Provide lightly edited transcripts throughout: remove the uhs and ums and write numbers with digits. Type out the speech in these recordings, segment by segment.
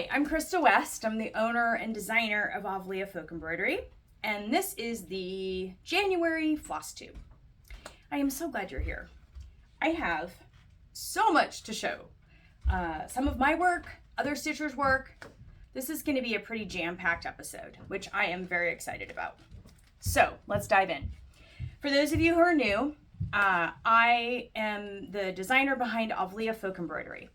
Hi, I'm Krista West. I'm the owner and designer of Avlea Folk Embroidery, and this is the January FlossTube. I am so glad you're here. I have so much to show. Some of my work, other stitchers' work. This is going to be a pretty jam-packed episode, which I am very excited about. So let's dive in. For those of you who are new, I am the designer behind Avlea Folk Embroidery.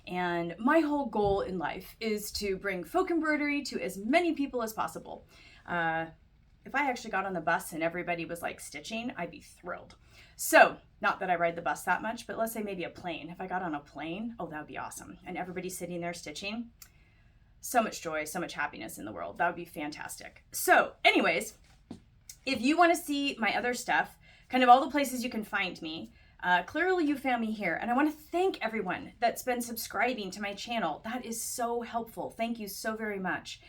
And my whole goal in life is to bring folk embroidery to as many people as possible. If I actually got on the bus and everybody was like stitching, I'd be thrilled. So, not that I ride the bus that much, but let's say maybe a plane. If I got on a plane, oh, that would be awesome. And everybody's sitting there stitching. So much joy, so much happiness in the world. That would be fantastic. So, anyways, if you want to see my other stuff, kind of all the places you can find me, clearly you found me here, and I want to thank everyone that's been subscribing to my channel. That is so helpful. Thank you so very much.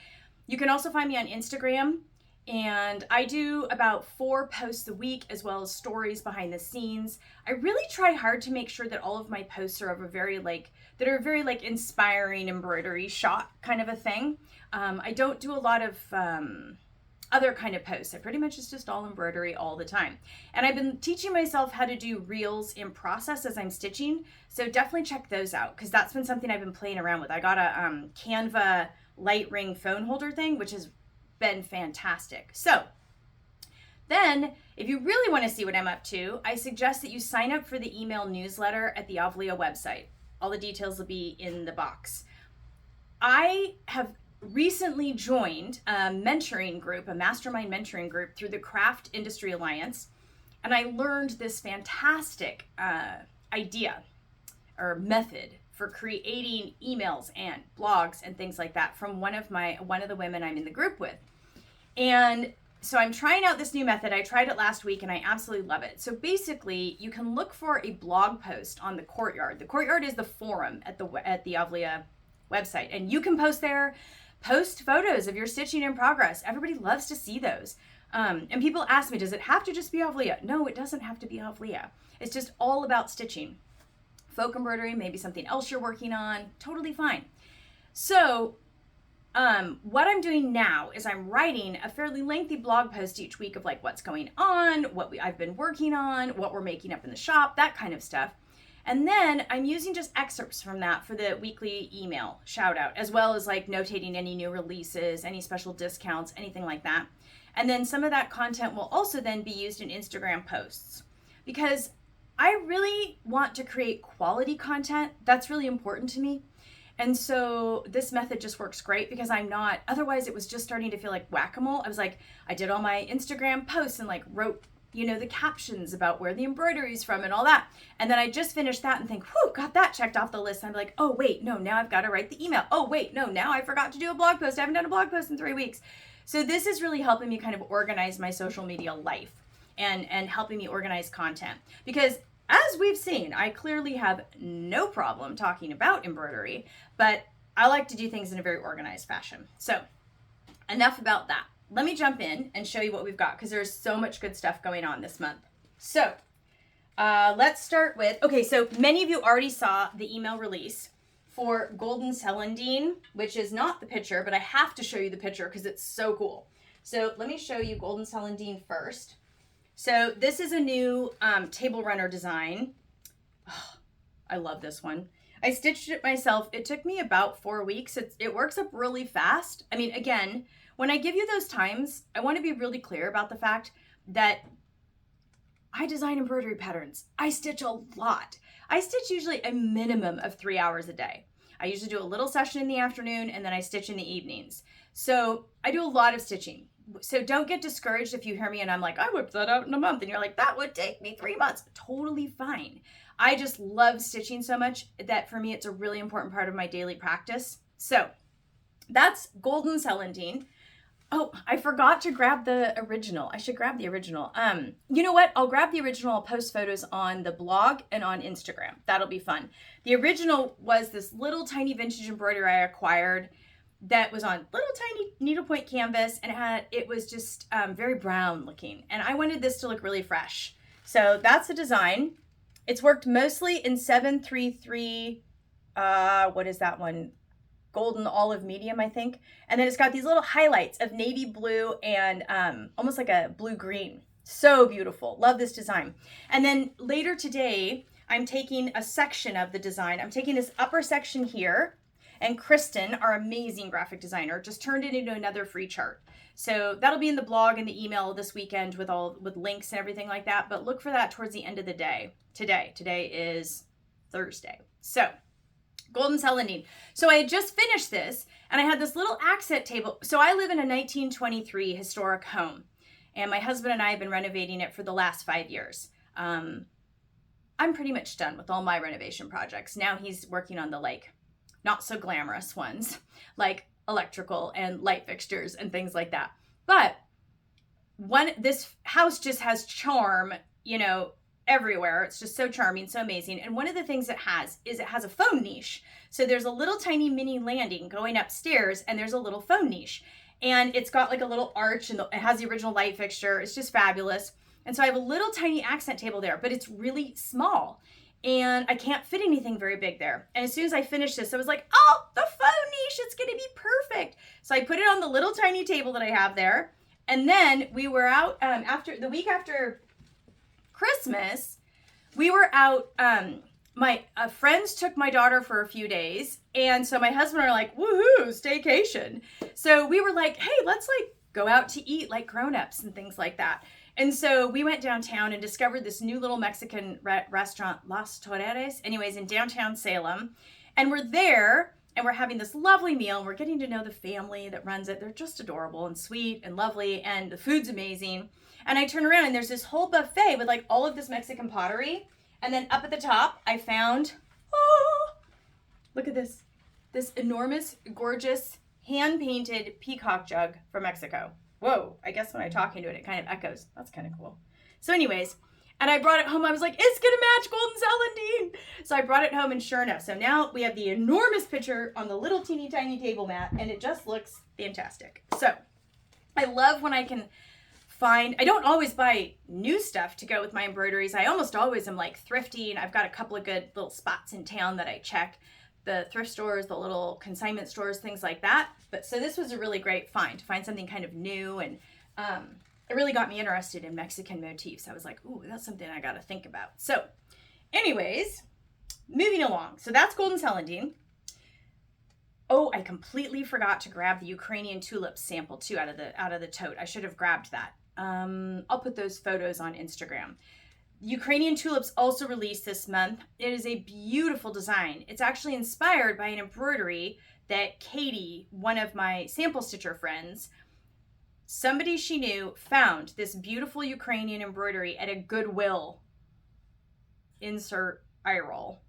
You can also find me on Instagram, and I do about 4 posts a week as well as stories behind the scenes. I really try hard to make sure that all of my posts are of a very very inspiring embroidery shot kind of a thing. I don't do a lot of other kind of posts. I pretty much is just all embroidery all the time. And I've been teaching myself how to do reels in process as I'm stitching. So definitely check those out, because that's been something I've been playing around with. I got a Canva light ring phone holder thing, which has been fantastic. So then if you really want to see what I'm up to, I suggest that you sign up for the email newsletter at the Avlea website. All the details will be in the box. I have recently joined a mentoring group, a mastermind mentoring group through the Craft Industry Alliance, and I learned this fantastic idea or method for creating emails and blogs and things like that from one of the women I'm in the group with. And so I'm trying out this new method. I tried it last week and I absolutely love it. So basically, you can look for a blog post on the Courtyard. The Courtyard is the forum at the Avlea website, and you can post there. Post photos of your stitching in progress. Everybody loves to see those. And people ask me, does it have to just be Avlea? No, it doesn't have to be Avlea. It's just all about stitching. Folk embroidery, maybe something else you're working on, totally fine. So what I'm doing now is I'm writing a fairly lengthy blog post each week of like what's going on, I've been working on, what we're making up in the shop, that kind of stuff. And then I'm using just excerpts from that for the weekly email shout out, as well as like notating any new releases, any special discounts, anything like that. And then some of that content will also then be used in Instagram posts, because I really want to create quality content. That's really important to me. And so this method just works great, because otherwise it was just starting to feel like whack-a-mole. I was like, I did all my Instagram posts and like wrote the captions about where the embroidery is from and all that. And then I just finished that and think, whew, got that checked off the list. I'm like, oh, wait, no, now I've got to write the email. Oh, wait, no, now I forgot to do a blog post. I haven't done a blog post in 3 weeks. So this is really helping me kind of organize my social media life and helping me organize content. Because as we've seen, I clearly have no problem talking about embroidery, but I like to do things in a very organized fashion. So enough about that. Let me jump in and show you what we've got, because there's so much good stuff going on this month. So let's start with, okay, so many of you already saw the email release for Golden Celandine, which is not the picture, but I have to show you the picture because it's so cool. So let me show you Golden Celandine first. So this is a new table runner design. Oh, I love this one. I stitched it myself. It took me about 4 weeks. It works up really fast. I mean, again, when I give you those times, I want to be really clear about the fact that I design embroidery patterns. I stitch a lot. I stitch usually a minimum of 3 hours a day. I usually do a little session in the afternoon, and then I stitch in the evenings. So I do a lot of stitching. So don't get discouraged if you hear me and I'm like, I whipped that out in a month, and you're like, that would take me 3 months. Totally fine. I just love stitching so much that for me, it's a really important part of my daily practice. So that's Golden Celandine. Oh, I forgot to grab the original. I should grab the original. You know what? I'll grab the original. I'll post photos on the blog and on Instagram. That'll be fun. The original was this little tiny vintage embroidery I acquired that was on little tiny needlepoint canvas, and it was just very brown looking. And I wanted this to look really fresh. So that's the design. It's worked mostly in 733, what is that one? golden olive medium, I think. And then it's got these little highlights of navy blue and almost like a blue-green. So beautiful. Love this design. And then later today, I'm taking a section of the design. I'm taking this upper section here, and Kristen, our amazing graphic designer, just turned it into another free chart. So that'll be in the blog and the email this weekend with links and everything like that. But look for that towards the end of the day. Today is Thursday. So golden celandine. So I had just finished this, and I had this little accent table. So I live in a 1923 historic home, and my husband and I have been renovating it for the last 5 years. I'm pretty much done with all my renovation projects. Now he's working on the not so glamorous ones, like electrical and light fixtures and things like that. But this house just has charm, everywhere. It's just so charming, so amazing. And one of the things it has a phone niche. So there's a little tiny mini landing going upstairs, and there's a little phone niche. And it's got like a little arch, and it has the original light fixture. It's just fabulous. And so I have a little tiny accent table there, but it's really small. And I can't fit anything very big there. And as soon as I finished this, I was like, oh, the phone niche, it's going to be perfect. So I put it on the little tiny table that I have there. And then we were out the week after Christmas, we were out. My friends took my daughter for a few days. And so my husband and I are like, woohoo, staycation. So we were like, hey, let's go out to eat like grown-ups and things like that. And so we went downtown and discovered this new little Mexican restaurant, Los Toreros, anyways, in downtown Salem. And we're there, and we're having this lovely meal, and we're getting to know the family that runs it. They're just adorable and sweet and lovely, and the food's amazing. And I turn around, and there's this whole buffet with all of this Mexican pottery. And then up at the top, I found, look at this enormous, gorgeous, hand-painted peacock jug from Mexico. Whoa, I guess when I talk into it, it kind of echoes. That's kind of cool. So anyways, and I brought it home. I was like, it's going to match golden celandine. So I brought it home, and sure enough. So now we have the enormous picture on the little teeny tiny table mat, and it just looks fantastic. So I love when I can I don't always buy new stuff to go with my embroideries. I almost always am thrifty, and I've got a couple of good little spots in town that I check. The thrift stores, the little consignment stores, things like that. But so this was a really great find to find something kind of new, and it really got me interested in Mexican motifs. I was like, ooh, that's something I got to think about. So anyways, moving along. So that's golden celandine. Oh, I completely forgot to grab the Ukrainian tulip sample too out of the tote. I should have grabbed that. I'll put those photos on Instagram. Ukrainian tulips also released this month. It is a beautiful design. It's actually inspired by an embroidery that Katie, one of my sample stitcher friends, somebody she knew found this beautiful Ukrainian embroidery at a Goodwill. Insert eye roll.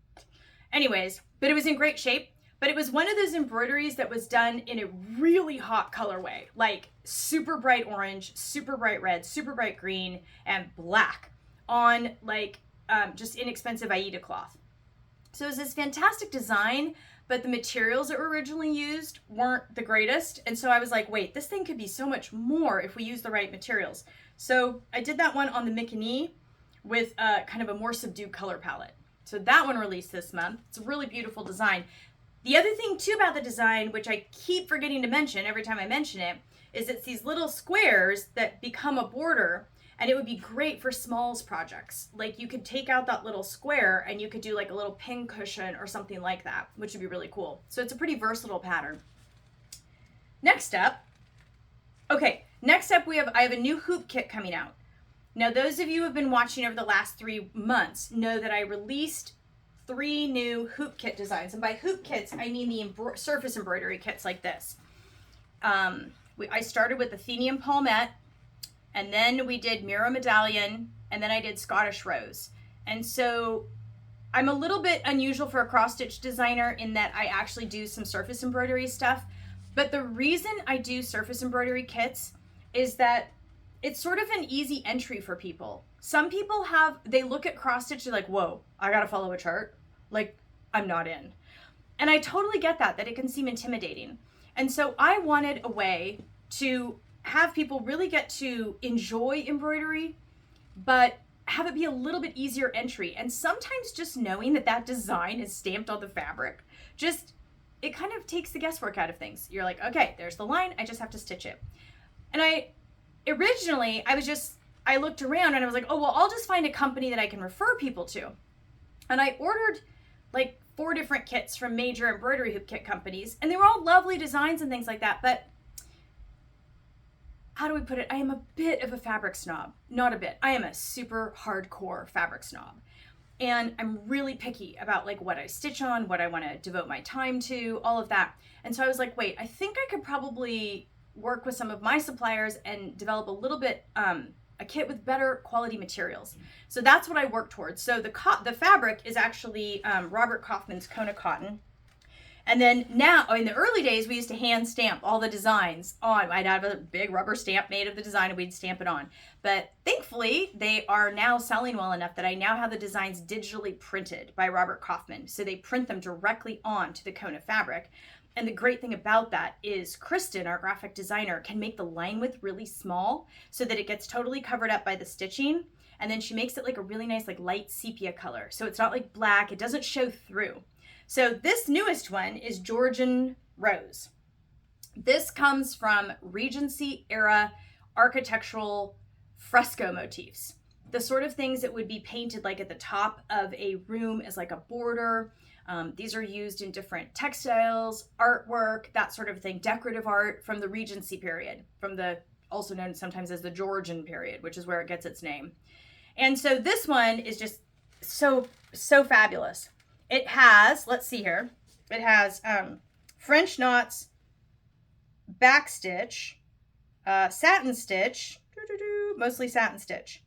Anyways, but it was in great shape. But it was one of those embroideries that was done in a really hot colorway, like super bright orange, super bright red, super bright green, and black on just inexpensive Aida cloth. So it was this fantastic design, but the materials that were originally used weren't the greatest. And so I was like, wait, this thing could be so much more if we use the right materials. So I did that one on the Mikini with kind of a more subdued color palette. So that one released this month. It's a really beautiful design. The other thing too about the design, which I keep forgetting to mention every time I mention it, is it's these little squares that become a border, and it would be great for smalls projects. You could take out that little square and you could do a little pin cushion or something like that, which would be really cool. So it's a pretty versatile pattern. Next up, I have a new hoop kit coming out. Now, those of you who have been watching over the last 3 months know that I released 3 new hoop kit designs. And by hoop kits, I mean the surface embroidery kits like this. I started with Athenian Palmette, and then we did Mira Medallion, and then I did Scottish Rose. And so I'm a little bit unusual for a cross-stitch designer in that I actually do some surface embroidery stuff. But the reason I do surface embroidery kits is that it's sort of an easy entry for people. Some people they look at cross-stitch, they're like, whoa, I gotta follow a chart. I'm not in. And I totally get that it can seem intimidating. And so I wanted a way to have people really get to enjoy embroidery, but have it be a little bit easier entry. And sometimes just knowing that design is stamped on the fabric just it kind of takes the guesswork out of things. You're like, okay, there's the line. I just have to stitch it. And originally I looked around and I was like, oh, well, I'll just find a company that I can refer people to. And I ordered like 4 different kits from major embroidery hoop kit companies, and they were all lovely designs and things like that. But how do we put it? I am a bit of a fabric snob. Not a bit. I am a super hardcore fabric snob. And I'm really picky about like what I stitch on, what I want to devote my time to, all of that. And so I was like, wait, I think I could probably work with some of my suppliers and develop a little bit, a kit with better quality materials. So that's what I work towards. So the fabric is actually Robert Kaufman's Kona cotton. And then now, in the early days, we used to hand stamp all the designs on. I'd have a big rubber stamp made of the design and we'd stamp it on. But thankfully, they are now selling well enough that I now have the designs digitally printed by Robert Kaufman. So they print them directly onto the Kona fabric. And the great thing about that is Kristen, our graphic designer, can make the line width really small so that it gets totally covered up by the stitching. And then she makes it like a really nice, like light sepia color. So it's not like black, it doesn't show through. So this newest one is Georgian Rose. This comes from Regency era architectural fresco motifs. The sort of things that would be painted like at the top of a room as like a border. These are used in different textiles, artwork, that sort of thing, decorative art from the Regency period, from the also known sometimes as the Georgian period, which is where it gets its name. And so this one is just so fabulous. It has, let's see here, it has French knots, backstitch, satin stitch, mostly satin stitch,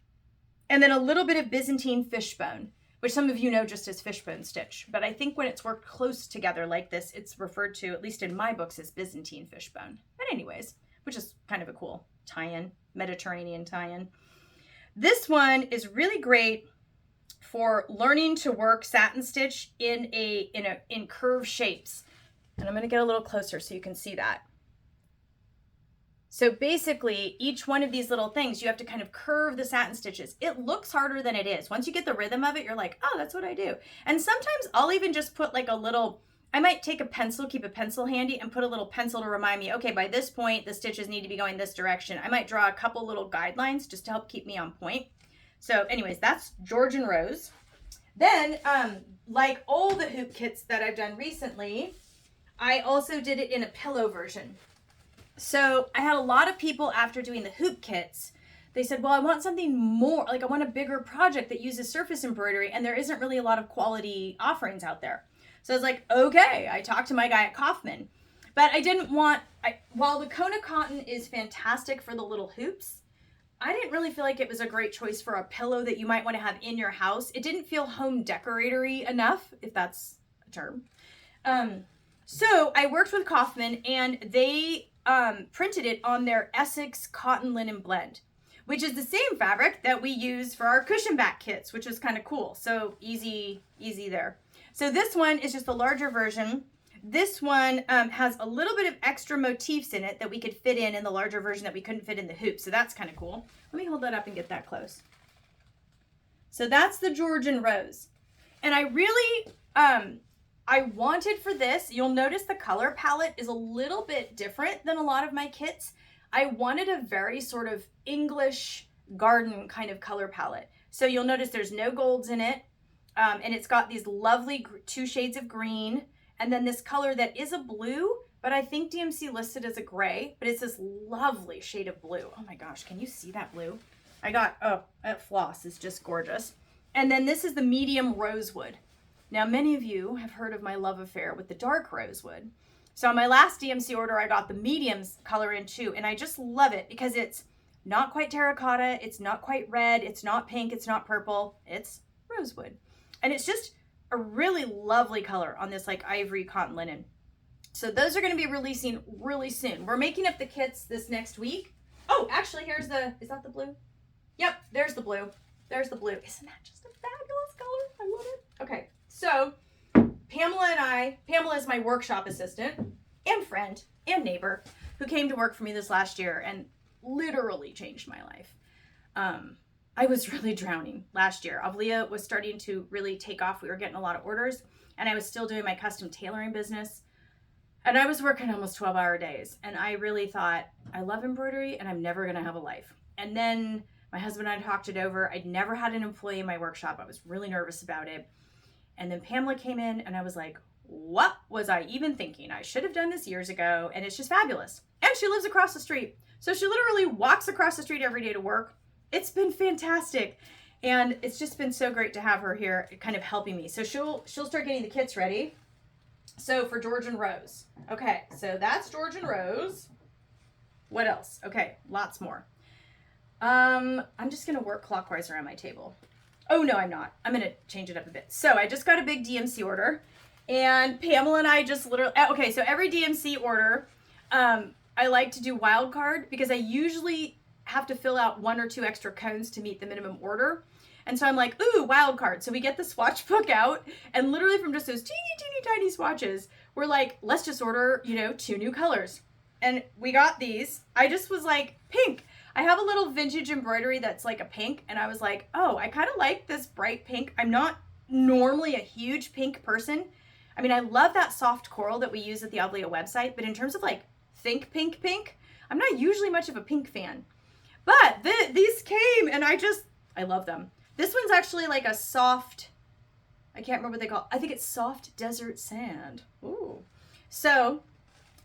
and then a little bit of Byzantine fishbone, which some of you know just as fishbone stitch. But I think when it's worked close together like this, it's referred to, at least in my books, as Byzantine fishbone. But anyways, which is kind of a cool tie-in, Mediterranean tie-in. This one is really great for learning to work satin stitch in curved shapes. And I'm going to get a little closer so you can see that. So basically, each one of these little things, you have to kind of curve the satin stitches. It looks harder than it is. Once you get the rhythm of it, you're like, oh, that's what I do. And sometimes I'll even just put like a little, I might take a pencil, keep a pencil handy, and put a little pencil to remind me, okay, by this point, the stitches need to be going this direction. I might draw a couple little guidelines just to help keep me on point. So anyways, that's Georgian Rose. Then, like all the hoop kits that I've done recently, I also did it in a pillow version. So I had a lot of people after doing the hoop kits, they said, well, I want something more, like I want a bigger project that uses surface embroidery, and there isn't really a lot of quality offerings out there. So I was like, okay, I talked to my guy at Kaufman, but I didn't want, while the Kona cotton is fantastic for the little hoops, I didn't really feel like it was a great choice for a pillow that you might want to have in your house. It didn't feel home decoratory enough, if that's a term. So I worked with Kaufman, and they printed it on their Essex cotton linen blend, which is the same fabric that we use for our cushion back kits, which is kind of cool. So easy there. So this one is just a larger version. This one has a little bit of extra motifs in it that we could fit in the larger version that we couldn't fit in the hoop. So that's kind of cool. Let me hold that up and get that close. So that's the Georgian Rose. And I really, I wanted for this, you'll notice the color palette is a little bit different than a lot of my kits. I wanted a very sort of English garden kind of color palette. So you'll notice there's no golds in it. And it's got these lovely 2 shades of green. And then this color that is a blue, but I think DMC listed as a gray, but it's this lovely shade of blue. Oh my gosh, can you see that blue? I got, at Floss, is just gorgeous. And then this is the medium rosewood. Now, many of you have heard of my love affair with the dark rosewood. So on my last DMC order, I got the mediums color in too, and I just love it because it's not quite terracotta, it's not quite red, it's not pink, it's not purple, it's rosewood. And it's just a really lovely color on this like ivory cotton linen. So those are going to be releasing really soon. We're making up the kits this next week. Oh, actually, here's the, is that the blue? Yep, there's the blue. There's the blue. Isn't that just a fabulous color? I love it. Okay, so Pamela is my workshop assistant and friend and neighbor who came to work for me this last year and literally changed my life. I was really drowning last year. Avlea was starting to really take off. We were getting a lot of orders, and I was still doing my custom tailoring business. And I was working almost 12-hour days. And I really thought, I love embroidery and I'm never going to have a life. And then my husband and I talked it over. I'd never had an employee in my workshop. I was really nervous about it. And then Pamela came in and I was like, what was I even thinking? I should have done this years ago. And it's just fabulous. And she lives across the street. So she literally walks across the street every day to work. It's been fantastic. And it's just been so great to have her here kind of helping me. So she'll start getting the kits ready. So for George and Rose. Okay, so that's George and Rose. What else? Okay, lots more. I'm just going to work clockwise around my table. Oh, no, I'm not. I'm going to change it up a bit. So I just got a big DMC order. And Pamela and I just literally... Okay, so every DMC order, I like to do wild card because I usually have to fill out 1 or 2 extra cones to meet the minimum order. And so I'm like, ooh, wild card. So we get the swatch book out and literally from just those teeny, teeny, tiny swatches, we're like, let's just order, 2 new colors. And we got these. I just was like, pink. I have a little vintage embroidery that's like a pink. And I was like, oh, I kind of like this bright pink. I'm not normally a huge pink person. I mean, I love that soft coral that we use at the Avlea website. But in terms of like think pink, I'm not usually much of a pink fan. But these came and I love them. This one's actually like a soft, I can't remember what they call it. I think it's soft desert sand. Ooh. So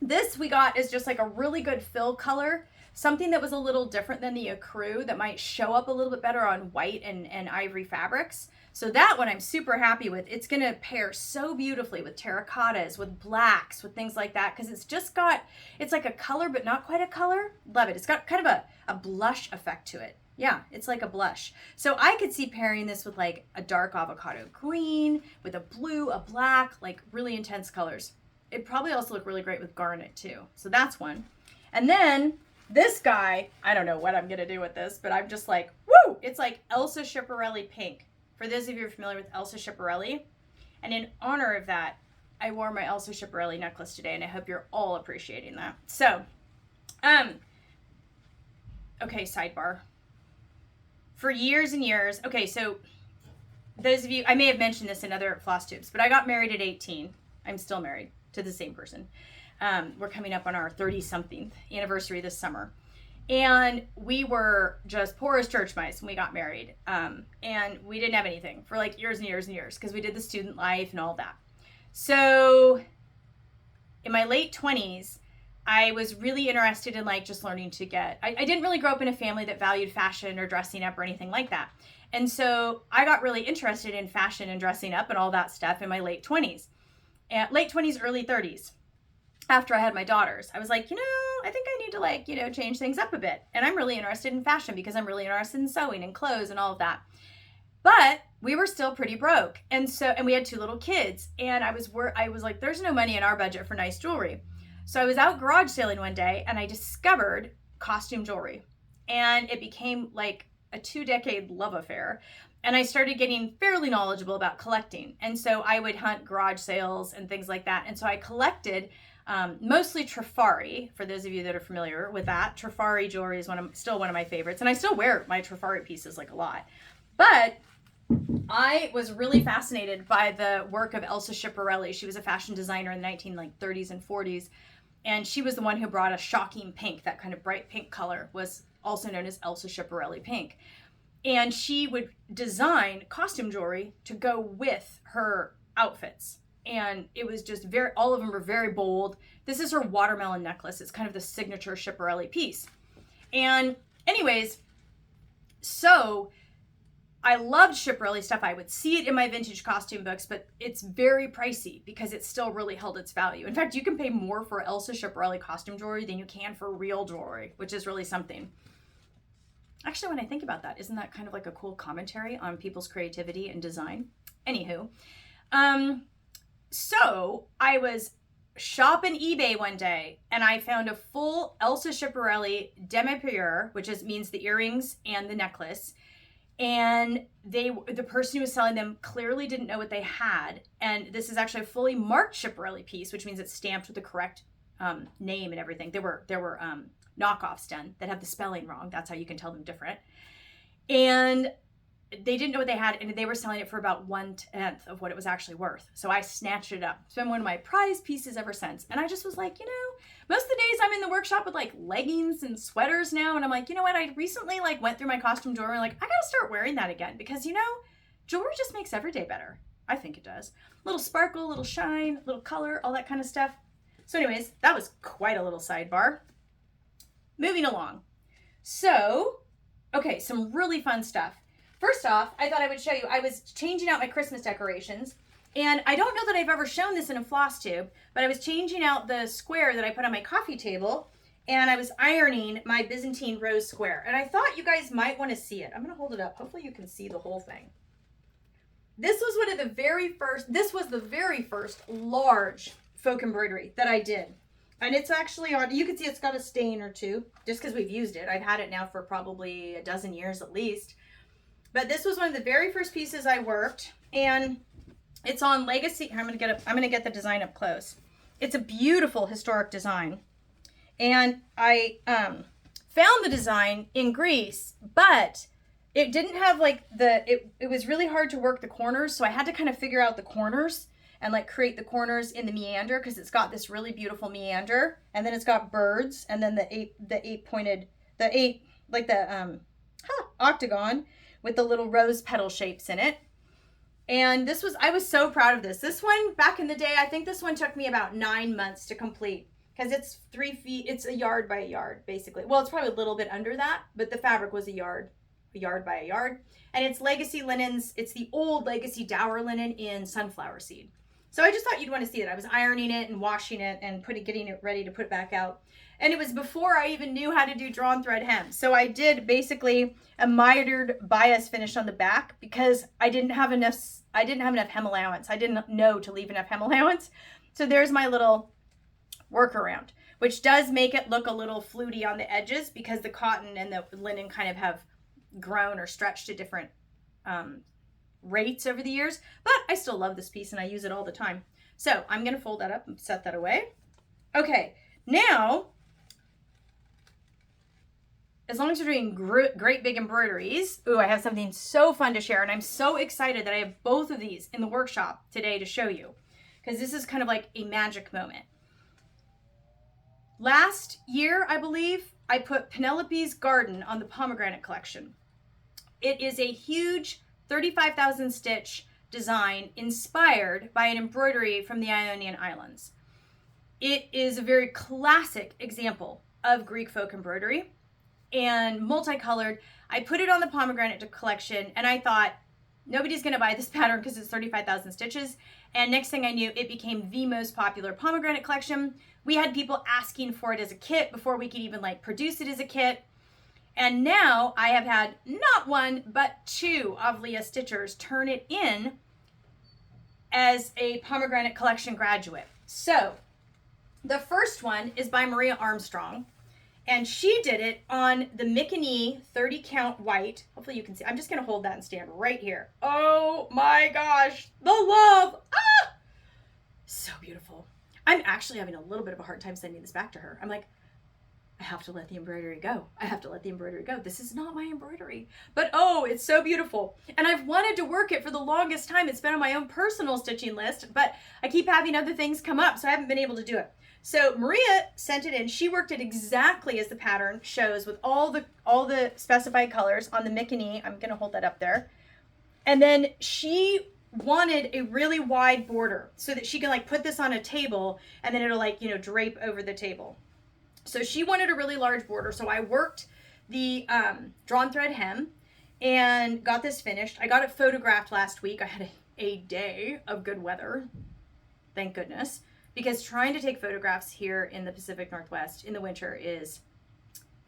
this we got is just like a really good fill color. Something that was a little different than the ecru that might show up a little bit better on white and ivory fabrics. So that one I'm super happy with. It's going to pair so beautifully with terracottas, with blacks, with things like that. Because it's like a color, but not quite a color. Love it. It's got kind of a blush effect to it. Yeah, it's like a blush. So I could see pairing this with like a dark avocado green, with a blue, a black, like really intense colors. It'd probably also look really great with garnet too. So that's one. And then this guy, I don't know what I'm going to do with this, but I'm just like, woo! It's like Elsa Schiaparelli pink. For those of you who are familiar with Elsa Schiaparelli. And in honor of that, I wore my Elsa Schiaparelli necklace today, and I hope you're all appreciating that. So, okay, sidebar. For years and years, okay, so those of you, I may have mentioned this in other FlossTubes, but I got married at 18. I'm still married to the same person. We're coming up on our 30-something anniversary this summer. And we were just poor as church mice when we got married. And we didn't have anything for like years and years and years because we did the student life and all that. So in my late 20s, I was really interested in like just learning to I didn't really grow up in a family that valued fashion or dressing up or anything like that. And so I got really interested in fashion and dressing up and all that stuff in my late 20s. Late 20s, early 30s. After I had my daughters, I was like, I think I need to like, change things up a bit. And I'm really interested in fashion because I'm really interested in sewing and clothes and all of that. But we were still pretty broke. And we had 2 little kids. And I was like, there's no money in our budget for nice jewelry. So I was out garage sailing one day and I discovered costume jewelry. And it became like a 2-decade love affair. And I started getting fairly knowledgeable about collecting. And so I would hunt garage sales and things like that. And so I collected mostly Trifari, for those of you that are familiar with that. Trifari jewelry is still one of my favorites. And I still wear my Trifari pieces like a lot. But I was really fascinated by the work of Elsa Schiaparelli. She was a fashion designer in the 1930s and 40s. And she was the one who brought a shocking pink, that kind of bright pink color, was also known as Elsa Schiaparelli pink. And she would design costume jewelry to go with her outfits. And it was just all of them were very bold. This is her watermelon necklace. It's kind of the signature Schiaparelli piece. And anyways, so I loved Schiaparelli stuff. I would see it in my vintage costume books, but it's very pricey because it still really held its value. In fact, you can pay more for Elsa Schiaparelli costume jewelry than you can for real jewelry, which is really something. Actually, when I think about that, isn't that kind of like a cool commentary on people's creativity and design? Anywho, so I was shopping eBay one day and I found a full Elsa Schiaparelli demi-pure, which means the earrings and the necklace. And the person who was selling them clearly didn't know what they had. And this is actually a fully marked Schiaparelli piece, which means it's stamped with the correct name and everything. There were knockoffs done that have the spelling wrong. That's how you can tell them different. And they didn't know what they had, and they were selling it for about 1/10 of what it was actually worth. So I snatched it up. It's been one of my prized pieces ever since. And I just was like, most of the days I'm in the workshop with like leggings and sweaters now. And I'm like, you know what? I recently like went through my costume drawer and like, I gotta start wearing that again because jewelry just makes every day better. I think it does. Little sparkle, little shine, little color, all that kind of stuff. So anyways, that was quite a little sidebar. Moving along. So, okay, some really fun stuff. First off, I thought I would show you, I was changing out my Christmas decorations, and I don't know that I've ever shown this in a floss tube, but I was changing out the square that I put on my coffee table, and I was ironing my Byzantine Rose square, and I thought you guys might want to see it. I'm going to hold it up. Hopefully you can see the whole thing. This was the very first large folk embroidery that I did. And it's actually on, you can see it's got a stain or two, just because we've used it. I've had it now for probably a dozen years at least. But this was one of the very first pieces I worked, and it's on Legacy. I'm gonna get the design up close. It's a beautiful historic design, and I found the design in Greece, but it didn't have like it was really hard to work the corners, so I had to kind of figure out the corners and like create the corners in the meander, because it's got this really beautiful meander, and then it's got birds, and then the octagon with the little rose petal shapes in it. And I was so proud of this. This one, back in the day, I think this one took me about 9 months to complete, because it's 3 feet, it's a yard by a yard, basically. Well, it's probably a little bit under that, but the fabric was a yard by a yard. And it's Legacy linens. It's the old Legacy dower linen in sunflower seed. So I just thought you'd want to see it. I was ironing it and washing it and getting it ready to put back out. And it was before I even knew how to do drawn thread hem. So I did basically a mitered bias finish on the back because I didn't have enough hem allowance. I didn't know to leave enough hem allowance. So there's my little workaround, which does make it look a little fluty on the edges because the cotton and the linen kind of have grown or stretched to different rates over the years. But I still love this piece and I use it all the time. So I'm going to fold that up and set that away. Okay, now, as long as you're doing great big embroideries, ooh, I have something so fun to share, and I'm so excited that I have both of these in the workshop today to show you, because this is kind of like a magic moment. Last year, I believe, I put Penelope's Garden on the pomegranate collection. It is a huge 35,000 stitch design inspired by an embroidery from the Ionian Islands. It is a very classic example of Greek folk embroidery and multicolored. I put it on the pomegranate collection, and I thought nobody's going to buy this pattern because it's 35,000 stitches. And next thing I knew, it became the most popular pomegranate collection. We had people asking for it as a kit before we could even like produce it as a kit. And now I have had not one, but 2 Avlea stitchers turn it in as a pomegranate collection graduate. So the first one is by Maria Armstrong, and she did it on the Mikini 30 count white. Hopefully you can see. I'm just going to hold that and stand right here. Oh my gosh, the love. Ah! So beautiful. I'm actually having a little bit of a hard time sending this back to her. I'm like, I have to let the embroidery go. I have to let the embroidery go. This is not my embroidery. But oh, it's so beautiful. And I've wanted to work it for the longest time. It's been on my own personal stitching list, but I keep having other things come up, so I haven't been able to do it. So Maria sent it in. She worked it exactly as the pattern shows, with all the specified colors on the Mikini. I'm going to hold that up there. And then she wanted a really wide border so that she can like put this on a table and then it'll like, drape over the table. So she wanted a really large border. So I worked the drawn thread hem and got this finished. I got it photographed last week. I had a day of good weather. Thank goodness. Because trying to take photographs here in the Pacific Northwest in the winter is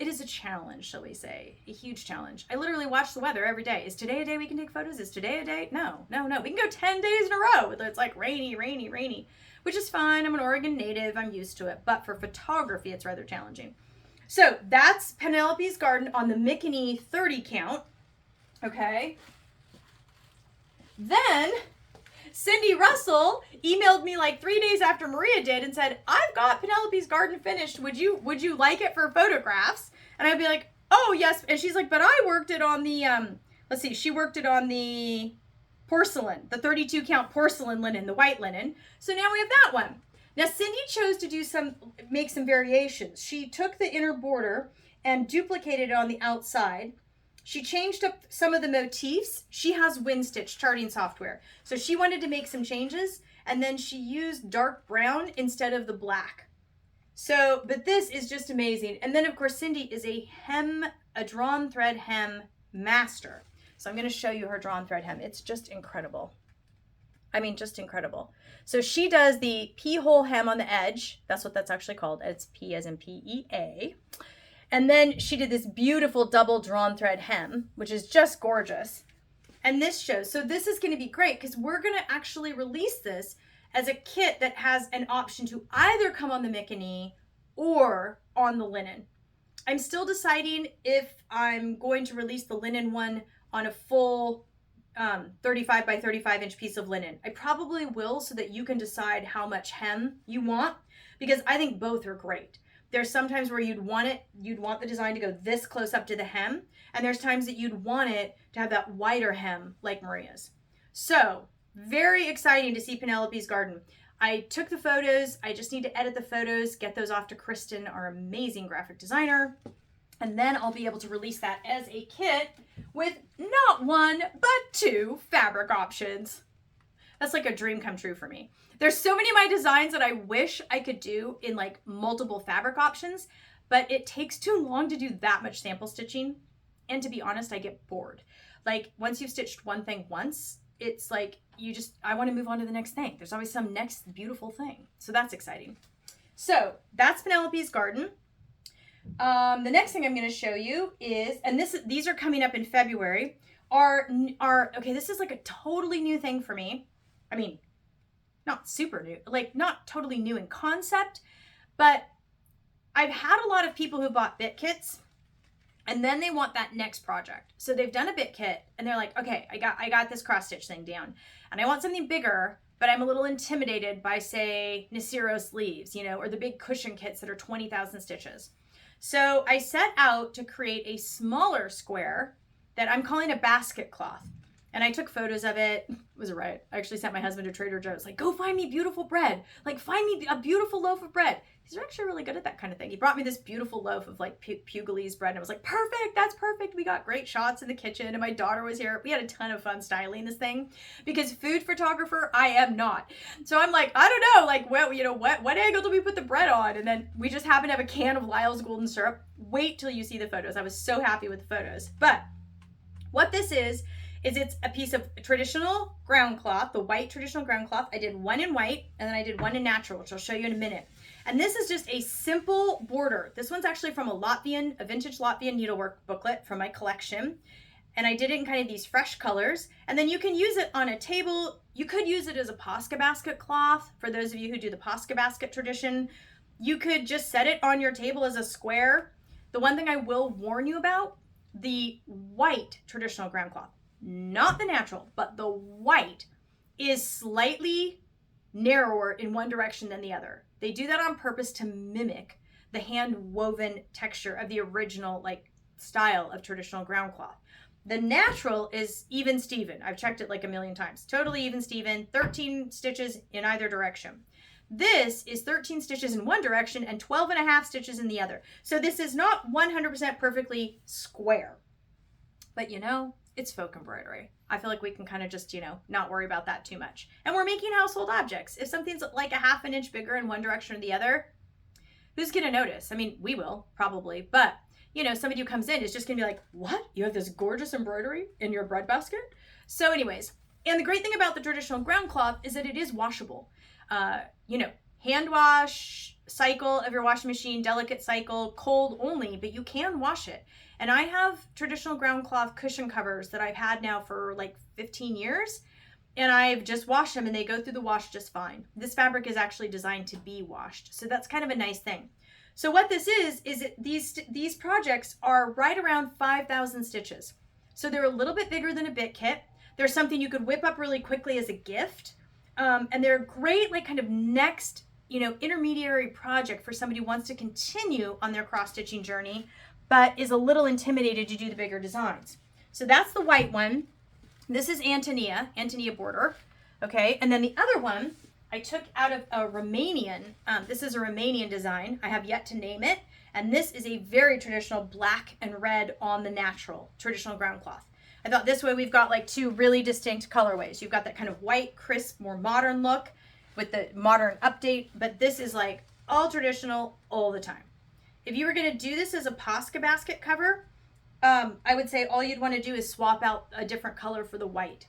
a challenge, shall we say, a huge challenge. I literally watch the weather every day. Is today a day we can take photos? Is today a day? No. We can go 10 days in a row. It's like rainy, which is fine. I'm an Oregon native. I'm used to it. But for photography, it's rather challenging. So that's Penelope's Garden on the Mikini 30 count. Okay. Then Cindy Russell emailed me like 3 days after Maria did and said, I've got Penelope's Garden finished. Would you like it for photographs? And I'd be like, oh yes. And she's like, but I worked it on the let's see, she worked it on the porcelain, the 32 count porcelain linen, the white linen. So now we have that one. Now Cindy chose to make some variations. She took the inner border and duplicated it on the outside. She changed up some of the motifs. She has WindStitch charting software. So she wanted to make some changes, and then she used dark brown instead of the black. So, but this is just amazing. And then of course, Cindy is a drawn thread hem master. So I'm going to show you her drawn thread hem. It's just incredible. I mean, just incredible. So she does the P-hole hem on the edge. That's what that's actually called. It's P as in P-E-A. And then she did this beautiful double drawn thread hem, which is just gorgeous. And this shows, so this is going to be great because we're going to actually release this as a kit that has an option to either come on the Mikini or on the linen. I'm still deciding if I'm going to release the linen one on a full 35 by 35 inch piece of linen. I probably will, so that you can decide how much hem you want, because I think both are great. There's sometimes where you'd want the design to go this close up to the hem, and there's times that you'd want it to have that wider hem like Maria's. So very exciting to see Penelope's garden. I took the photos. I just need to edit the photos, get those off to Kristen, our amazing graphic designer, and then I'll be able to release that as a kit with not one, but 2 fabric options. That's like a dream come true for me. There's so many of my designs that I wish I could do in like multiple fabric options, but it takes too long to do that much sample stitching. And to be honest, I get bored. Like once you've stitched one thing once, it's like I want to move on to the next thing. There's always some next beautiful thing. So that's exciting. So that's Penelope's garden. The next thing I'm going to show you is, and these are coming up in February, okay, this is like a totally new thing for me. I mean, not super new, like not totally new in concept, but I've had a lot of people who bought bit kits and then they want that next project. So they've done a bit kit and they're like, okay, I got this cross stitch thing down and I want something bigger, but I'm a little intimidated by, say, Nacero sleeves, or the big cushion kits that are 20,000 stitches. So I set out to create a smaller square that I'm calling a basket cloth. And I took photos of it. It was a riot. I actually sent my husband to Trader Joe's, like, go find me beautiful bread. Like, find me a beautiful loaf of bread. He's actually really good at that kind of thing. He brought me this beautiful loaf of like Pugliese bread. And I was like, perfect, that's perfect. We got great shots in the kitchen and my daughter was here. We had a ton of fun styling this thing because food photographer, I am not. So I'm like, I don't know, like, what angle do we put the bread on? And then we just happen to have a can of Lyle's golden syrup. Wait till you see the photos. I was so happy with the photos. But what this is it's a piece of traditional ground cloth, the white traditional ground cloth. I did one in white and then I did one in natural, which I'll show you in a minute. And this is just a simple border. This one's actually from a vintage Latvian needlework booklet from my collection. And I did it in kind of these fresh colors. And then you can use it on a table. You could use it as a Posca basket cloth. For those of you who do the Posca basket tradition, you could just set it on your table as a square. The one thing I will warn you about, the white traditional ground cloth, not the natural, but the white is slightly narrower in one direction than the other. They do that on purpose to mimic the hand woven texture of the original style of traditional ground cloth. The natural is even Steven. I've checked it like a million times. Totally even Steven, 13 stitches in either direction. This is 13 stitches in one direction and 12 and a half stitches in the other. So this is not 100% perfectly square, but it's folk embroidery. I feel like we can kind of just, not worry about that too much. And we're making household objects. If something's like a half an inch bigger in one direction or the other, who's going to notice? I mean, we will probably, but somebody who comes in is just going to be like, what? You have this gorgeous embroidery in your bread basket? So anyways, and the great thing about the traditional ground cloth is that it is washable. Hand wash, cycle of your washing machine, delicate cycle, cold only, but you can wash it. And I have traditional ground cloth cushion covers that I've had now for like 15 years. And I've just washed them and they go through the wash just fine. This fabric is actually designed to be washed. So that's kind of a nice thing. So what this is these projects are right around 5,000 stitches. So they're a little bit bigger than a bit kit. They're something you could whip up really quickly as a gift. And they're great, kind of next, intermediary project for somebody who wants to continue on their cross-stitching journey, but is a little intimidated to do the bigger designs. So that's the white one. This is Antonia Border. Okay, and then the other one I took out of a Romanian. This is a Romanian design. I have yet to name it. And this is a very traditional black and red on the natural, traditional ground cloth. I thought this way we've got like two really distinct colorways. You've got that kind of white, crisp, more modern look with the modern update, but this is like all traditional all the time. If you were gonna do this as a Posca basket cover, I would say all you'd wanna do is swap out a different color for the white.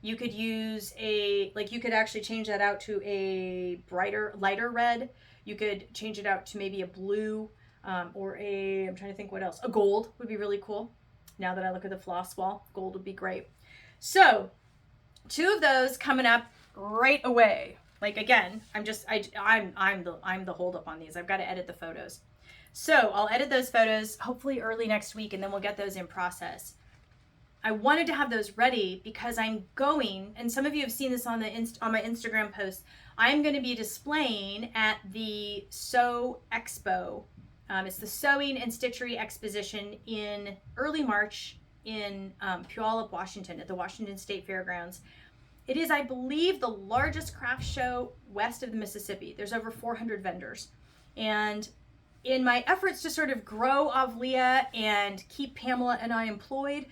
You could use you could actually change that out to a lighter red. You could change it out to maybe a blue, or I'm trying to think what else. A gold would be really cool. Now that I look at the floss wall, gold would be great. So 2 of those coming up right away. Like again, I'm the holdup on these. I've got to edit the photos. So I'll edit those photos hopefully early next week, and then we'll get those in process. I wanted to have those ready because I'm going, and some of you have seen this on my Instagram post, I'm going to be displaying at the Sew Expo. It's the Sewing and Stitchery Exposition in early March in Puyallup, Washington, at the Washington State Fairgrounds. It is, I believe, the largest craft show west of the Mississippi. There's over 400 vendors. And in my efforts to sort of grow Avlea and keep Pamela and I employed,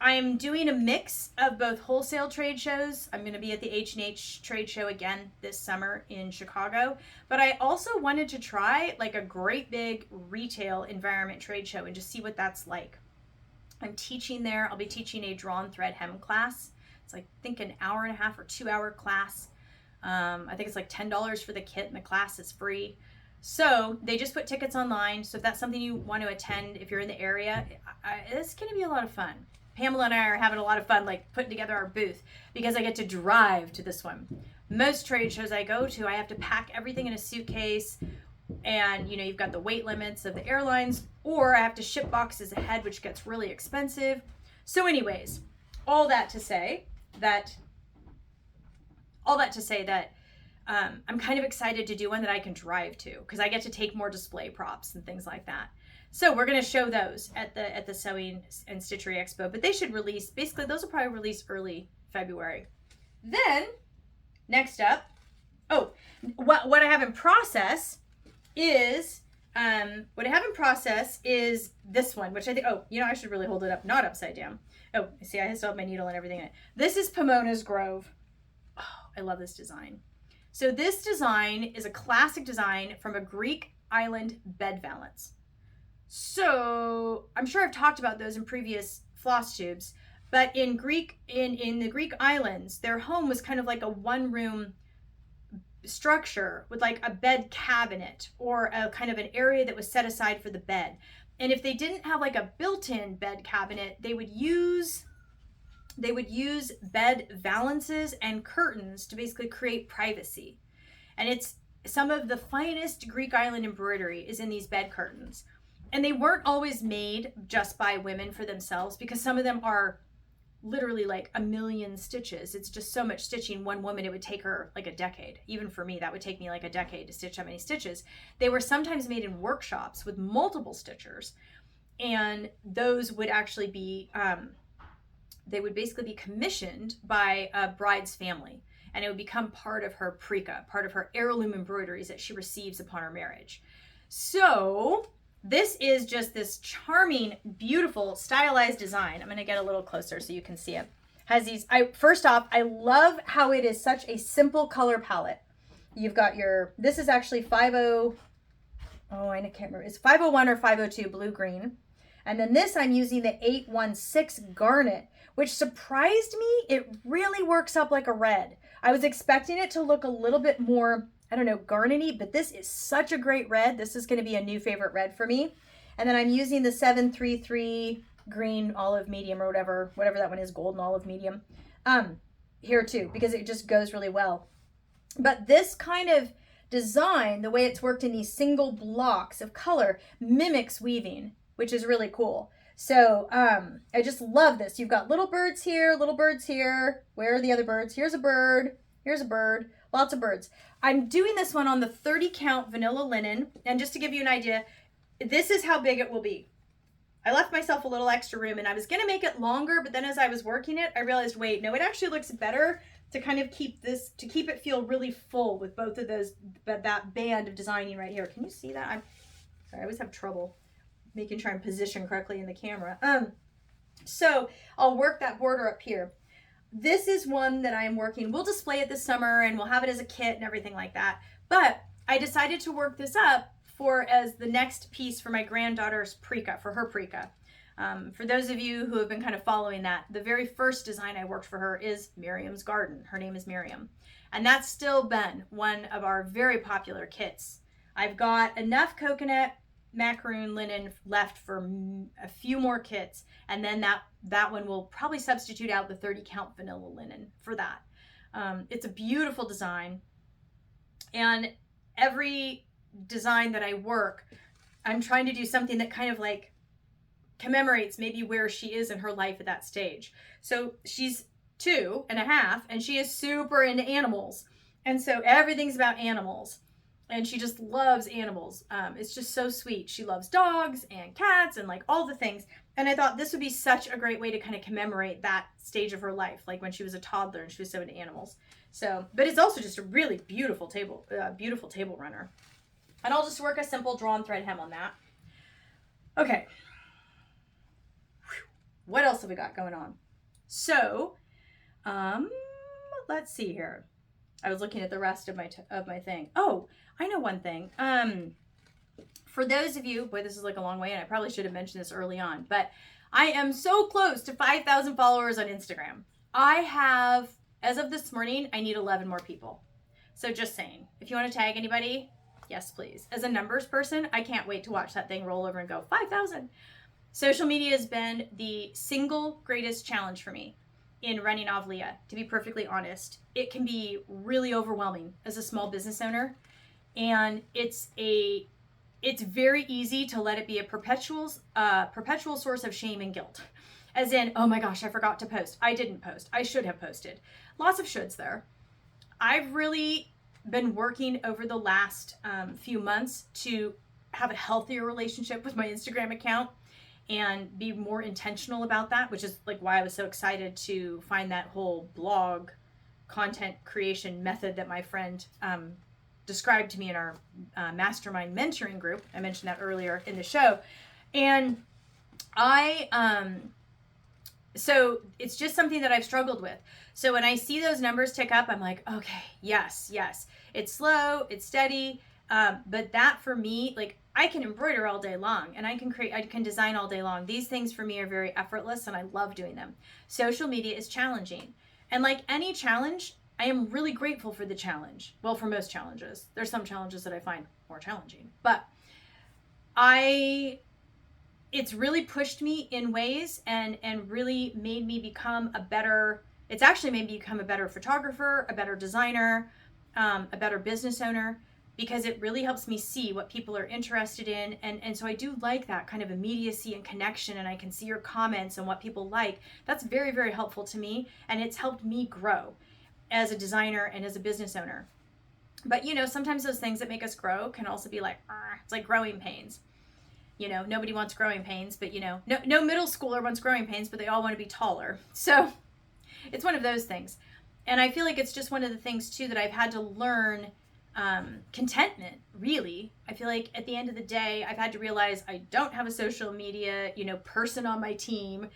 I'm doing a mix of both wholesale trade shows. I'm going to be at the H&H trade show again this summer in Chicago, but I also wanted to try like a great big retail environment trade show and just see what that's like. I'm teaching there. I'll be teaching a drawn thread hem class. It's like, I think an 1.5 or 2 hour class. I think it's like $10 for the kit, and the class is free. So they just put tickets online. So if that's something you want to attend, if you're in the area, it's going to be a lot of fun. Pamela and I are having a lot of fun, like putting together our booth, because I get to drive to this one. Most trade shows I go to, I have to pack everything in a suitcase, and you've got the weight limits of the airlines, or I have to ship boxes ahead, which gets really expensive. So anyways, all that to say that I'm kind of excited to do one that I can drive to, because I get to take more display props and things like that. So we're going to show those at the Sewing and Stitchery Expo, but they should release, basically those will probably release early February. Then next up, what I have in process is this one, which I think, I should really hold it up, not upside down. Oh, see, I still have my needle and everything in it. This is Pomona's Grove. Oh, I love this design. So this design is a classic design from a Greek island bed valance. So I'm sure I've talked about those in previous floss tubes, but in the Greek islands, their home was kind of like a one-room structure with like a bed cabinet or a kind of an area that was set aside for the bed. And if they didn't have like a built-in bed cabinet, they would use bed valances and curtains to basically create privacy. And it's some of the finest Greek island embroidery is in these bed curtains. And they weren't always made just by women for themselves, because some of them are literally like 1 million stitches. It's just so much stitching. One woman, it would take her like a decade. Even for me, that would take me like a decade to stitch that many stitches. They were sometimes made in workshops with multiple stitchers. And those would actually be, they would basically be commissioned by a bride's family. And it would become part of her preca, part of her heirloom embroideries that she receives upon her marriage. So this is just this charming, beautiful, stylized design. I'm going to get a little closer so you can see it. Has these, first off, I love how it is such a simple color palette. You've got this is actually I can't remember. It's 501 or 502 blue-green. And then this, I'm using the 816 garnet, which surprised me. It really works up like a red. I was expecting it to look a little bit more, I don't know, garnety, but this is such a great red. This is going to be a new favorite red for me. And then I'm using the 733 green olive medium, or whatever that one is, golden olive medium, here too, because it just goes really well. But this kind of design, the way it's worked in these single blocks of color, mimics weaving, which is really cool. So I just love this. You've got little birds here, little birds here. Where are the other birds? Here's a bird. Here's a bird. Lots of birds. I'm doing this one on the 30 count vanilla linen. And just to give you an idea, this is how big it will be. I left myself a little extra room, and I was going to make it longer, but then as I was working it, I realized, wait, no, it actually looks better to kind of keep it feel really full with both of those, that band of designing right here. Can you see that? I'm sorry, I always have trouble making sure I'm positioned correctly in the camera. So I'll work that border up here. This is one that I'm working. We'll display it this summer and we'll have it as a kit and everything like that. But I decided to work this up as the next piece for my granddaughter's pre-cut, for her pre-cut. For those of you who have been kind of following that, the very first design I worked for her is Miriam's Garden. Her name is Miriam. And that's still been one of our very popular kits. I've got enough coconut macaroon linen left for a few more kits, and then that one will probably substitute out the 30 count vanilla linen for that. It's a beautiful design, and every design that I work, I'm trying to do something that kind of like commemorates maybe where she is in her life at that stage. So she's 2.5 and she is super into animals, and so everything's about animals. And she just loves animals. It's just so sweet. She loves dogs and cats and like all the things. And I thought this would be such a great way to kind of commemorate that stage of her life, like when she was a toddler and she was so into animals. So, but it's also just a really beautiful table runner. And I'll just work a simple drawn thread hem on that. Okay. What else have we got going on? So, let's see here. I was looking at the rest of my thing. Oh, I know one thing. For those of you, boy, this is like a long way, and I probably should have mentioned this early on, but I am so close to 5,000 followers on Instagram. I have, as of this morning, I need 11 more people. So just saying, if you want to tag anybody, yes, please. As a numbers person, I can't wait to watch that thing roll over and go 5,000. Social media has been the single greatest challenge for me in running Avlea, to be perfectly honest. It can be really overwhelming as a small business owner, and it's very easy to let it be a perpetual source of shame and guilt. As in, oh my gosh, I forgot to post. I didn't post. I should have posted. Lots of shoulds there. I've really been working over the last few months to have a healthier relationship with my Instagram account and be more intentional about that, which is like why I was so excited to find that whole blog content creation method that my friend described to me in our mastermind mentoring group. I mentioned that earlier in the show. And so it's just something that I've struggled with. So when I see those numbers tick up, I'm like, okay, yes. It's slow, it's steady. But that for me, like I can embroider all day long and I can design all day long. These things for me are very effortless and I love doing them. Social media is challenging. And like any challenge, I am really grateful for the challenge. Well, for most challenges. There's some challenges that I find more challenging, but it's really pushed me in ways and really made me become it's actually made me become a better photographer, a better designer, a better business owner, because it really helps me see what people are interested in. And so I do like that kind of immediacy and connection, and I can see your comments and what people like. That's very, very helpful to me, and it's helped me grow as a designer and as a business owner. But sometimes those things that make us grow can also be like, it's like growing pains. Nobody wants growing pains, but no middle schooler wants growing pains, but they all want to be taller. So it's one of those things. And I feel like it's just one of the things too that I've had to learn contentment, really. I feel like at the end of the day, I've had to realize I don't have a social media, person on my team,